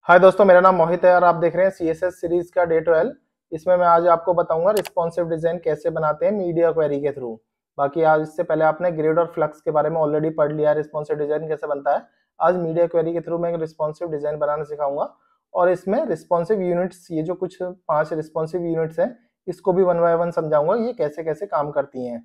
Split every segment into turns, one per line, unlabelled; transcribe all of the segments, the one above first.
हाय दोस्तों, मेरा नाम मोहित है और आप देख रहे हैं CSS सीरीज का डे 12। इसमें मैं आज आपको बताऊंगा रिस्पॉन्सिव डिजाइन कैसे बनाते हैं मीडिया क्वेरी के थ्रू। बाकी आज इससे पहले आपने ग्रिड और फ्लक्स के बारे में ऑलरेडी पढ़ लिया है, रिस्पॉन्सिव डिजाइन कैसे बनता है। आज मीडिया क्वेरी के थ्रू मैं रिस्पॉन्सिव डिजाइन बनाना सिखाऊंगा और इसमें रिस्पॉन्सिव यूनिट्स, ये जो कुछ 5 रिस्पॉन्सिव यूनिट्स हैं, इसको भी वन बाय वन समझाऊंगा ये कैसे कैसे काम करती हैं।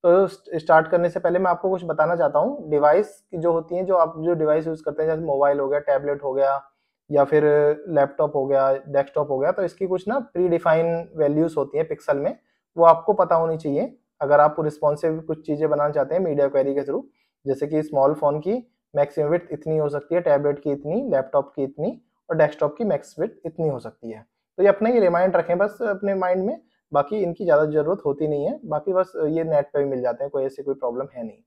तो स्टार्ट करने से पहले मैं आपको कुछ बताना चाहता हूँ। डिवाइस की जो होती हैं, जो आप जो डिवाइस यूज करते हैं, जैसे मोबाइल हो गया, टैबलेट हो गया या फिर लैपटॉप हो गया, डेस्कटॉप हो गया, तो इसकी कुछ ना प्री डिफाइन वैल्यूज होती हैं पिक्सल में, वो आपको पता होनी चाहिए अगर आप रिस्पॉन्सिव कुछ चीजें बनाना चाहते हैं मीडिया क्वेरी के थ्रू। जैसे कि स्मॉल फोन की मैक्सिमम विड्थ इतनी हो सकती है, टैबलेट की इतनी, लैपटॉप की इतनी और डेस्कटॉप की मैक्स विड्थ इतनी हो सकती है। तो ये अपने ही रिमाइंड रखें बस अपने माइंड में, बाकी इनकी ज़्यादा ज़रूरत होती नहीं है। बाकी बस ये नेट पे भी मिल जाते हैं, कोई ऐसी कोई प्रॉब्लम है नहीं।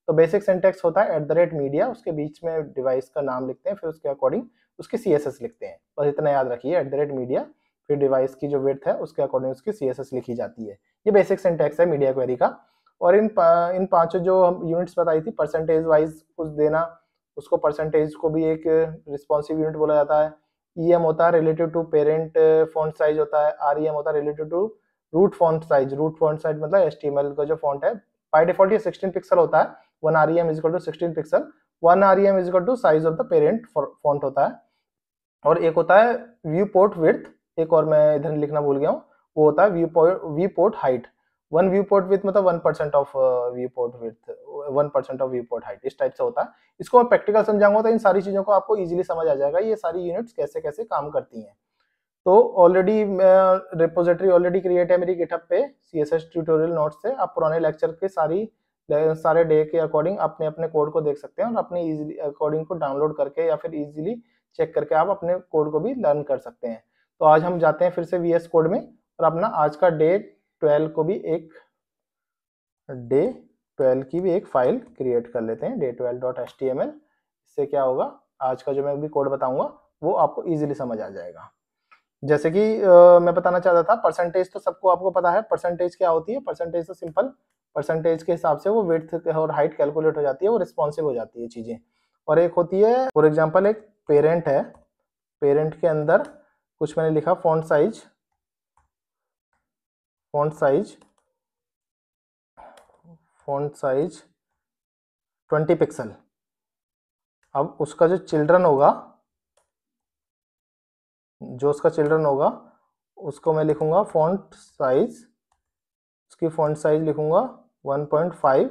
तो बेसिक सिंटैक्स होता है @मीडिया, उसके बीच में डिवाइस का नाम लिखते हैं, फिर उसके अकॉर्डिंग उसकी CSS लिखते हैं। बस इतना याद रखिए, @मीडिया, फिर डिवाइस की जो विड्थ है उसके अकॉर्डिंग उसकी CSS लिखी जाती है। ये बेसिक सिंटैक्स है मीडिया क्वेरी का। और इन पांचों जो हम यूनिट्स बताई थी, परसेंटेज वाइज कुछ देना, उसको परसेंटेज को भी एक रिस्पॉन्सिव यूनिट बोला जाता है। EM होता है related to parent font size होता है। REM होता है related to root font size. Root font size मतलब HTML का जो फॉन्ट है, बाय डिफॉल्ट ये 16 पिक्सल होता है। 1 REM is equal to 16 pixel. 1 REM is equal to size of the parent font होता है। और एक होता है व्यू पोर्ट विड्थ, एक और मैं इधर लिखना भूल गया हूँ, वो होता है view port height. 1 view port width मतलब 1% of view port width, 1% of view port height, इस टाइप से होता है। इसको मैं प्रैक्टिकल समझाऊंगा तो इन सारी चीजों को आपको इजीली समझ आ जाएगा, ये सारी यूनिट्स कैसे कैसे काम करती हैं। तो ऑलरेडी रिपोजिटरी ऑलरेडी क्रिएट है मेरी गिटहब पे CSS ट्यूटोरियल नोट्स से। आप पुराने लेक्चर के सारे डे के अकॉर्डिंग अपने अपने कोड को देख सकते हैं और अपने इजीली अकॉर्डिंग को डाउनलोड करके या फिर इजीली चेक करके आप अपने कोड को भी लर्न कर सकते हैं। तो आज हम जाते हैं फिर से VS कोड में और अपना आज का डे 12 की भी एक फाइल क्रिएट कर लेते हैं, day12.html। इससे क्या होगा, आज का जो मैं भी कोड बताऊंगा वो आपको इजीली समझ आ जाएगा। जैसे कि मैं बताना चाहता था, परसेंटेज तो सबको आपको पता है। परसेंटेज क्या होती है? परसेंटेज तो सिंपल, परसेंटेज के हिसाब से वो विड्थ और हाइट कैलकुलेट हो जाती है, वो रिस्पॉन्सिव हो जाती है चीजें। और एक होती है, फॉर एग्जांपल एक पेरेंट है, पेरेंट के अंदर कुछ मैंने लिखा font size, font size font size 20 pixel. अब उसका जो चिल्ड्रन होगा, जो उसका चिल्ड्रन होगा उसको मैं लिखूंगा फॉन्ट साइज, उसकी फॉन्ट साइज लिखूंगा 1.5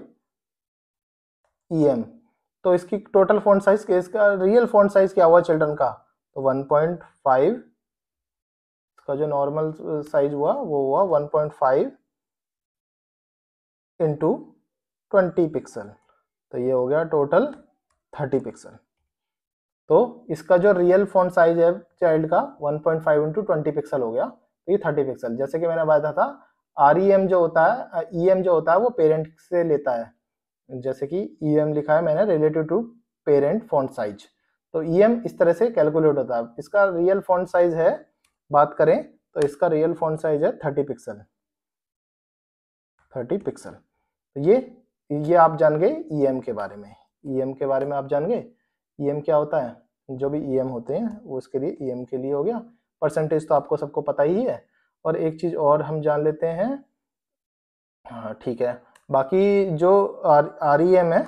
EM। तो इसकी टोटल फॉन्ट साइज के, इसका रियल फॉन्ट साइज क्या हुआ चिल्ड्रन का, तो 1.5, इसका जो नॉर्मल साइज हुआ वो हुआ 1.5 इंटू 20 पिक्सल, तो ये हो गया टोटल 30 पिक्सल। तो इसका जो रियल फॉन्ट साइज है चाइल्ड का 1.5 इंटू 20 पिक्सल हो गया, तो ये 30 पिक्सल। जैसे कि मैंने बताया था, REM जो होता है, EM जो होता है वो पेरेंट से लेता है। जैसे कि EM लिखा है मैंने related to parent font size, तो EM इस तरह से कैलकुलेट होता है। इसका रियल फॉन्ट साइज है, बात करें तो इसका रियल फॉन्ट साइज है 30 पिक्सल, 30 पिक्सल। तो ये आप जान गए EM के बारे में। EM के बारे में आप जान गए। EM क्या होता है, जो भी EM होते हैं वो उसके लिए EM के लिए हो गया। परसेंटेज तो आपको सबको पता ही है। और एक चीज और हम जान लेते हैं, हाँ ठीक है, बाकी जो REM है,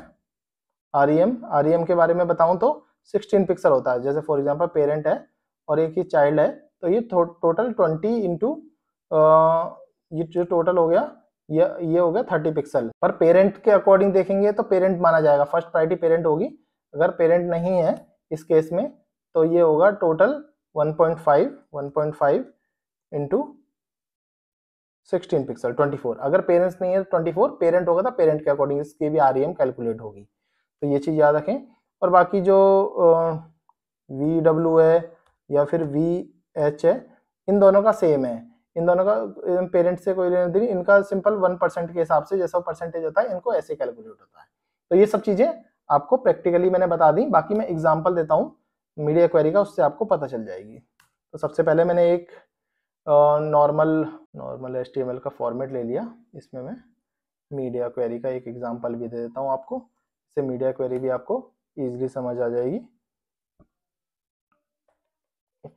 REM के बारे में बताऊं तो 16 पिक्सल होता है। जैसे फॉर एग्जांपल पेरेंट है और एक ही चाइल्ड है, तो ये टोटल 20 इंटू, ये जो टोटल हो गया, ये हो गया 30 पिक्सल। पर पेरेंट के अकॉर्डिंग देखेंगे तो पेरेंट माना जाएगा, फर्स्ट प्रायोरिटी पेरेंट होगी। अगर पेरेंट नहीं है इस केस में तो ये होगा टोटल 1.5 इंटू 16 पिक्सल 24। अगर पेरेंट्स नहीं है तो 24, पेरेंट होगा तो पेरेंट के अकॉर्डिंग इसकी भी REM कैलकुलेट होगी। तो ये चीज़ याद रखें। और बाकी जो VW है या फिर VH है, इन दोनों का सेम है। इन दोनों का पेरेंट से कोई लेना देना, इनका सिंपल 1% के हिसाब से जैसा परसेंटेज होता है इनको ऐसे कैलकुलेट होता है। तो ये सब चीज़ें आपको प्रैक्टिकली मैंने बता दी, बाकी मैं एग्जाम्पल देता हूँ मीडिया क्वेरी का, उससे आपको पता चल जाएगी। तो सबसे पहले मैंने एक नॉर्मल HTML का फॉर्मेट ले लिया। इसमें मैं मीडिया क्वेरी का एक एग्जांपल भी दे देता हूं आपको, इससे मीडिया क्वेरी भी आपको इजीली समझ आ जाएगी।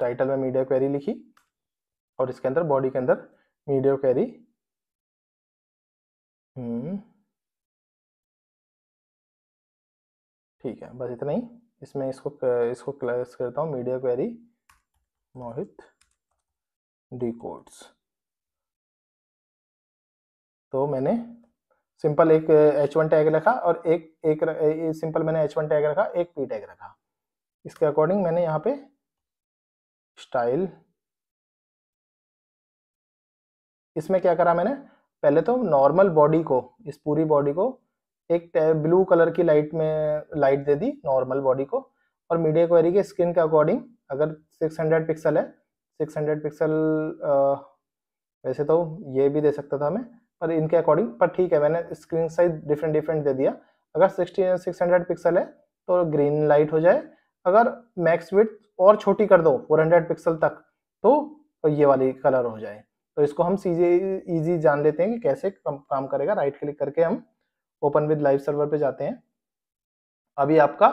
टाइटल में मीडिया क्वेरी लिखी और इसके अंदर बॉडी के अंदर मीडिया क्वेरी ठीक है, बस इतना ही। इसमें इसको क्लास करता हूँ मीडिया क्वेरी मोहित डी कोड्स। तो मैंने सिंपल एक h1 टैग रखा और एक सिंपल मैंने h1 टैग रखा, एक p टैग रखा। इसके अकॉर्डिंग मैंने यहाँ पे स्टाइल, इसमें क्या करा मैंने, पहले तो नॉर्मल बॉडी को, इस पूरी बॉडी को एक ब्लू कलर की light they the normal body को, और मीडिया क्वेरी के स्क्रीन के अकॉर्डिंग अगर 600 पिक्सल है, 600 पिक्सल वैसे तो ये भी दे सकता था मैं, पर इनके अकॉर्डिंग, पर ठीक है मैंने स्क्रीन साइज डिफरेंट दे दिया। अगर 600 पिक्सल है तो ग्रीन लाइट हो जाए, अगर मैक्स विड्थ और छोटी कर दो 400 पिक्सल तक तो ये वाली कलर हो जाए। तो इसको हम इजी जान लेते हैं कि कैसे काम करेगा। राइट क्लिक करके हम ओपन विद लाइव सर्वर पे जाते हैं। अभी आपका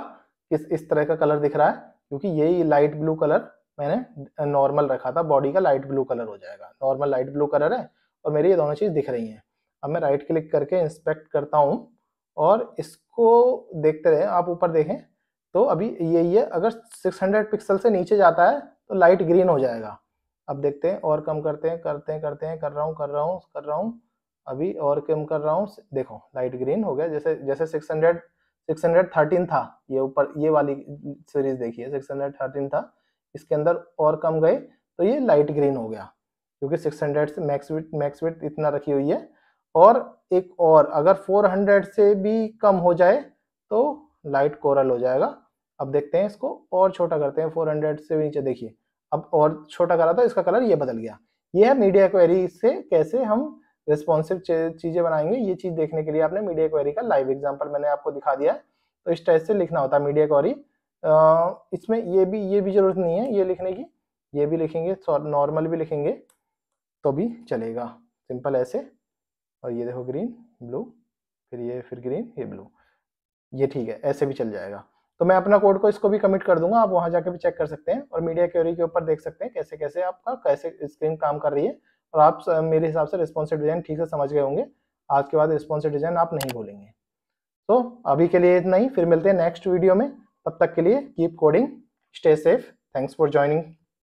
इस तरह का कलर दिख रहा है, क्योंकि यही लाइट ब्लू कलर मैंने नॉर्मल रखा था, बॉडी का लाइट ब्लू कलर हो जाएगा। नॉर्मल लाइट ब्लू कलर है और मेरी ये दोनों चीज़ दिख रही हैं। अब मैं राइट क्लिक करके इंस्पेक्ट करता हूँ और इसको देखते रहे, आप ऊपर देखें तो अभी ये अगर 600 पिक्सल से नीचे जाता है तो लाइट ग्रीन हो जाएगा। अब देखते हैं और कम करते हैं, कर रहा हूँ अभी और कम कर रहा हूँ, देखो लाइट ग्रीन हो गया। जैसे 613 था, ये ऊपर ये वाली सीरीज देखिए 613 था, इसके अंदर और कम गए तो ये लाइट ग्रीन हो गया, क्योंकि 600 से मैक्स विड्थ इतना रखी हुई है। और एक और अगर 400 से भी कम हो जाए तो लाइट कोरल हो जाएगा। अब देखते हैं, इसको और छोटा करते हैं, 400 से नीचे देखिए, अब और छोटा करा तो इसका कलर ये बदल गया। ये है मीडिया क्वेरी से कैसे हम रिस्पॉन्सिव चीजें बनाएंगे। ये चीज देखने के लिए आपने मीडिया क्वेरी का लाइव एग्जांपल मैंने आपको दिखा दिया है। तो इस टाइप से लिखना होता है मीडिया क्वेरी। इसमें ये भी जरूरत नहीं है ये लिखने की, ये भी लिखेंगे, नॉर्मल भी लिखेंगे तो भी चलेगा, सिंपल ऐसे। और ये देखो ग्रीन ब्लू, फिर ग्रीन, ये ब्लू, ये ठीक है, ऐसे भी चल जाएगा। तो मैं अपना कोड को इसको भी कमिट कर दूंगा, आप वहां जाके भी चेक कर सकते हैं और मीडिया क्वेरी के ऊपर देख सकते हैं कैसे कैसे आपका स्क्रीन काम कर रही है। और आप मेरे हिसाब से रिस्पॉन्सिव डिजाइन ठीक से समझ गए होंगे। आज के बाद रिस्पॉन्सिव डिजाइन आप नहीं भूलेंगे। तो अभी के लिए इतना ही, फिर मिलते हैं नेक्स्ट वीडियो में। तब तक के लिए keep coding, stay safe, thanks for joining.